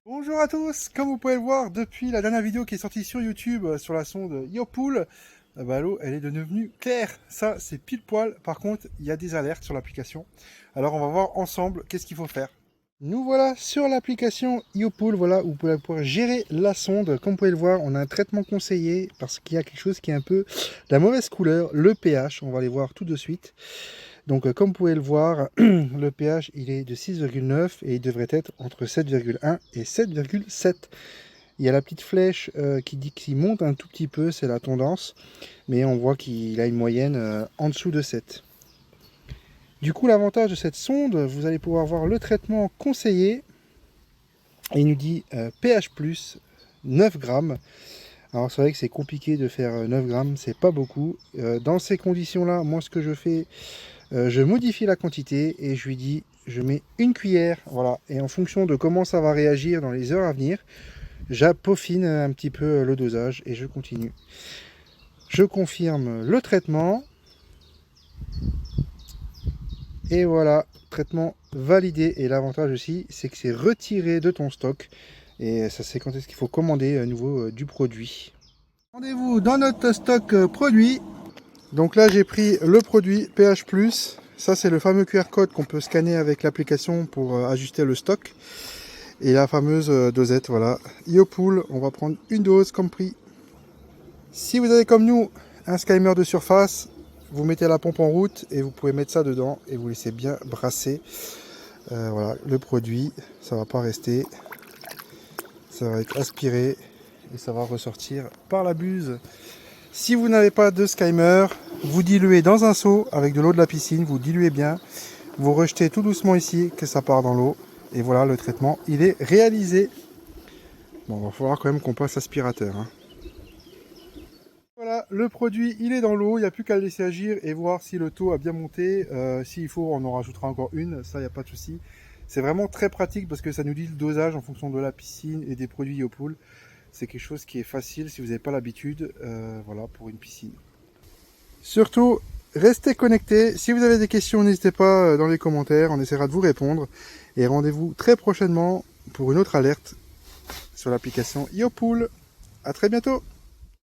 Bonjour à tous, comme vous pouvez le voir depuis la dernière vidéo qui est sortie sur YouTube sur la sonde Yopool, l'eau elle est devenue claire, ça c'est pile poil. Par contre il y a des alertes sur l'application, alors on va voir ensemble qu'est-ce qu'il faut faire. Nous voilà sur l'application Yopool, voilà où vous pouvez pouvoir gérer la sonde. Comme vous pouvez le voir, on a un traitement conseillé parce qu'il y a quelque chose qui est un peu de la mauvaise couleur, le pH, on va aller voir tout de suite. Donc comme vous pouvez le voir, le pH il est de 6,9 et il devrait être entre 7,1 et 7,7. Il y a la petite flèche qui dit qu'il monte un tout petit peu, c'est la tendance, mais on voit qu'il a une moyenne en dessous de 7. Du coup, l'avantage de cette sonde, vous allez pouvoir voir le traitement conseillé. Et il nous dit pH+, 9 grammes. Alors c'est vrai que c'est compliqué de faire 9 grammes, c'est pas beaucoup. Dans ces conditions-là, moi ce que je fais, je modifie la quantité et je lui dis, je mets une cuillère, voilà. Et en fonction de comment ça va réagir dans les heures à venir, j'apeaufine un petit peu le dosage et je continue. Je confirme le traitement. Et voilà, traitement validé. Et l'avantage aussi, c'est que c'est retiré de ton stock. Et ça, c'est quand est-ce qu'il faut commander à nouveau du produit. Rendez-vous dans notre stock produit. Donc là, j'ai pris le produit pH+. Ça, c'est le fameux QR code qu'on peut scanner avec l'application pour ajuster le stock. Et la fameuse dosette, voilà. Yopool, on va prendre une dose comme prix. Si vous avez comme nous un Skymer de surface, vous mettez la pompe en route et vous pouvez mettre ça dedans et vous laissez bien brasser. Voilà, le produit, ça va pas rester. Ça va être aspiré et ça va ressortir par la buse. Si vous n'avez pas de Skymer, vous diluez dans un seau avec de l'eau de la piscine, vous diluez bien. Vous rejetez tout doucement ici, que ça part dans l'eau. Et voilà, le traitement, il est réalisé. Bon, il va falloir quand même qu'on passe aspirateur. Hein. Voilà, le produit, il est dans l'eau. Il n'y a plus qu'à le laisser agir et voir si le taux a bien monté. S'il faut, on en rajoutera encore une. Ça, il n'y a pas de souci. C'est vraiment très pratique parce que ça nous dit le dosage en fonction de la piscine et des produits Yopool. C'est quelque chose qui est facile si vous n'avez pas l'habitude, voilà, pour une piscine. Surtout, restez connectés. Si vous avez des questions, n'hésitez pas dans les commentaires. On essaiera de vous répondre. Et rendez-vous très prochainement pour une autre alerte sur l'application Yopool. À très bientôt.